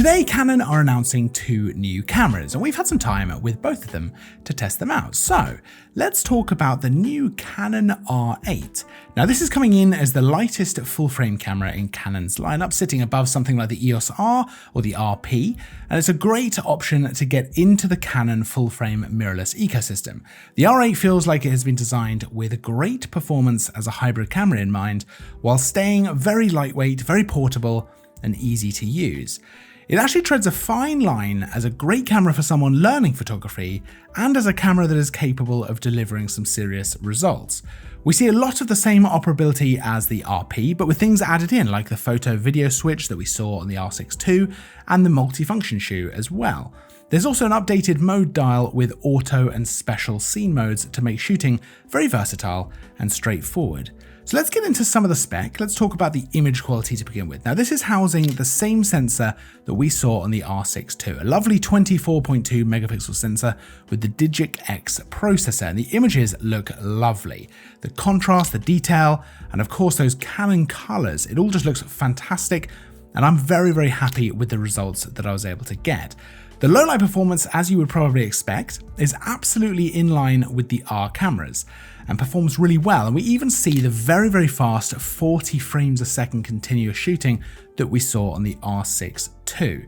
Today, Canon are announcing two new cameras, and we've had some time with both of them to test them out. So let's talk about the new Canon R8. Now this is coming in as the lightest full frame camera in Canon's lineup, sitting above something like the EOS R or the RP, and it's a great option to get into the Canon full frame mirrorless ecosystem. The R8 feels like it has been designed with great performance as a hybrid camera in mind, while staying very lightweight, very portable, and easy to use. It actually treads a fine line as a great camera for someone learning photography and as a camera that is capable of delivering some serious results. We see a lot of the same operability as the RP, but with things added in like the photo video switch that we saw on the R6 II and the multifunction shoe as well. There's also an updated mode dial with auto and special scene modes to make shooting very versatile and straightforward. So let's get into some of the spec. Let's talk about the image quality to begin with. Now this is housing the same sensor that we saw on the R6 II, a lovely 24.2 megapixel sensor with the Digic X processor, and the images look lovely. The contrast, the detail, and of course those Canon colors, it all just looks fantastic, and I'm very, very happy with the results that I was able to get. The low light performance, as you would probably expect, is absolutely in line with the R cameras and performs really well. And we even see the very, very fast 40 frames a second continuous shooting that we saw on the R6 II.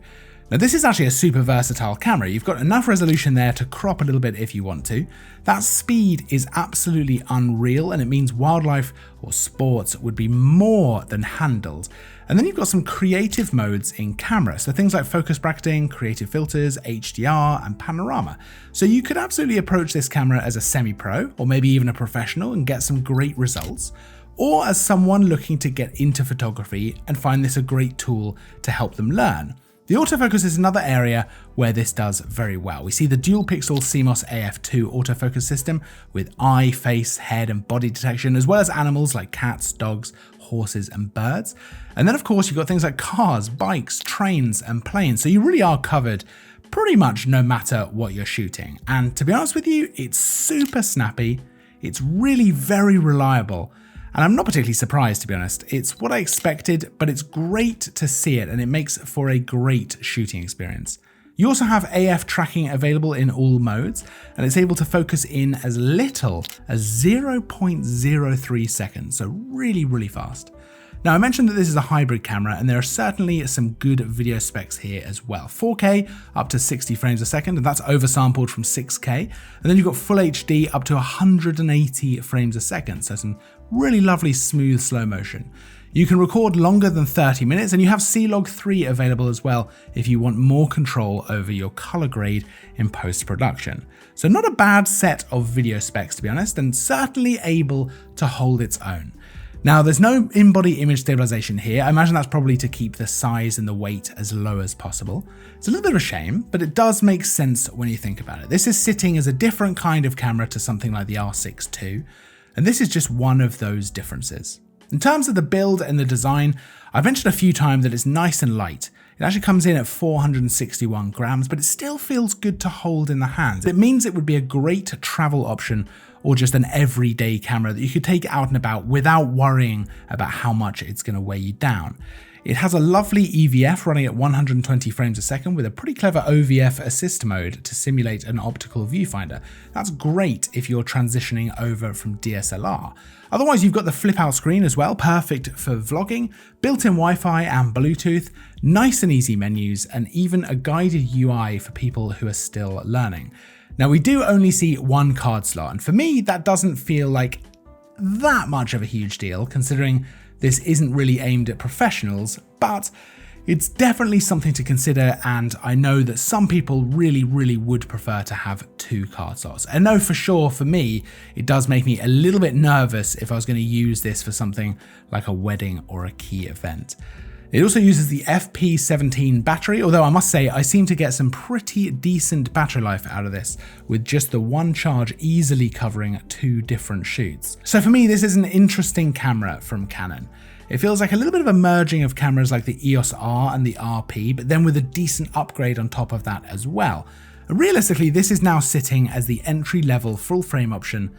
Now this is actually a super versatile camera. You've got enough resolution there to crop a little bit if you want to. That speed is absolutely unreal, and it means wildlife or sports would be more than handled. And then you've got some creative modes in camera, so things like focus bracketing, creative filters, HDR, and panorama. So you could absolutely approach this camera as a semi-pro or maybe even a professional and get some great results, or as someone looking to get into photography and find this a great tool to help them learn. The autofocus is another area where this does very well. We see the dual pixel CMOS AF2 autofocus system with eye, face, head, and body detection, as well as animals like cats, dogs, horses, and birds. And then of course you've got things like cars, bikes, trains, and planes. So you really are covered pretty much no matter what you're shooting. And to be honest with you, it's super snappy. It's really very reliable. And I'm not particularly surprised, to be honest. It's what I expected, but it's great to see it, and it makes for a great shooting experience. You also have AF tracking available in all modes, and it's able to focus in as little as 0.03 seconds, so really, really fast. Now I mentioned that this is a hybrid camera, and there are certainly some good video specs here as well. 4K up to 60 frames a second, and that's oversampled from 6K. And then you've got full HD up to 180 frames a second, so some really lovely smooth slow motion. You can record longer than 30 minutes, and you have C-Log 3 available as well if you want more control over your color grade in post-production. So not a bad set of video specs, to be honest, and certainly able to hold its own. Now there's no in-body image stabilization here. I imagine that's probably to keep the size and the weight as low as possible. It's a little bit of a shame, but it does make sense when you think about it. This is sitting as a different kind of camera to something like the R6 II, and this is just one of those differences. In terms of the build and the design, I've mentioned a few times that it's nice and light. It actually comes in at 461 grams, but it still feels good to hold in the hands. It means it would be a great travel option or just an everyday camera that you could take out and about without worrying about how much it's going to weigh you down. It has a lovely EVF running at 120 frames a second with a pretty clever OVF assist mode to simulate an optical viewfinder. That's great if you're transitioning over from DSLR. Otherwise, you've got the flip out screen as well, perfect for vlogging, built-in Wi-Fi and Bluetooth, nice and easy menus, and even a guided UI for people who are still learning. Now we do only see one card slot, and for me that doesn't feel like that much of a huge deal considering this isn't really aimed at professionals, but it's definitely something to consider, and I know that some people really would prefer to have two card slots. I know for sure for me, it does make me a little bit nervous if I was going to use this for something like a wedding or a key event. It also uses the FP17 battery, although I must say I seem to get some pretty decent battery life out of this, with just the one charge easily covering 2 different shoots. So for me, this is an interesting camera from Canon. It feels like a little bit of a merging of cameras like the EOS R and the RP, but then with a decent upgrade on top of that as well. Realistically, this is now sitting as the entry-level full-frame option,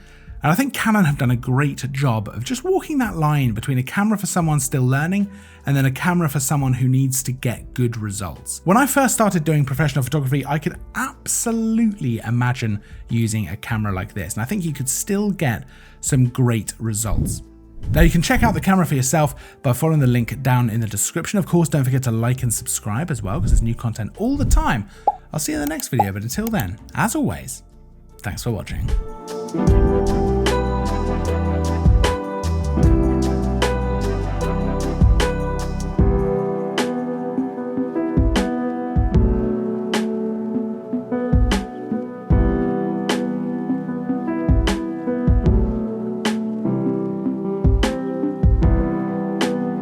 And I think Canon have done a great job of just walking that line between a camera for someone still learning and then a camera for someone who needs to get good results. When I first started doing professional photography, I could absolutely imagine using a camera like this, and I think you could still get some great results. Now you can check out the camera for yourself by following the link down in the description. Of course, don't forget to like and subscribe as well, because there's new content all the time. I'll see you in the next video, but until then, as always, thanks for watching.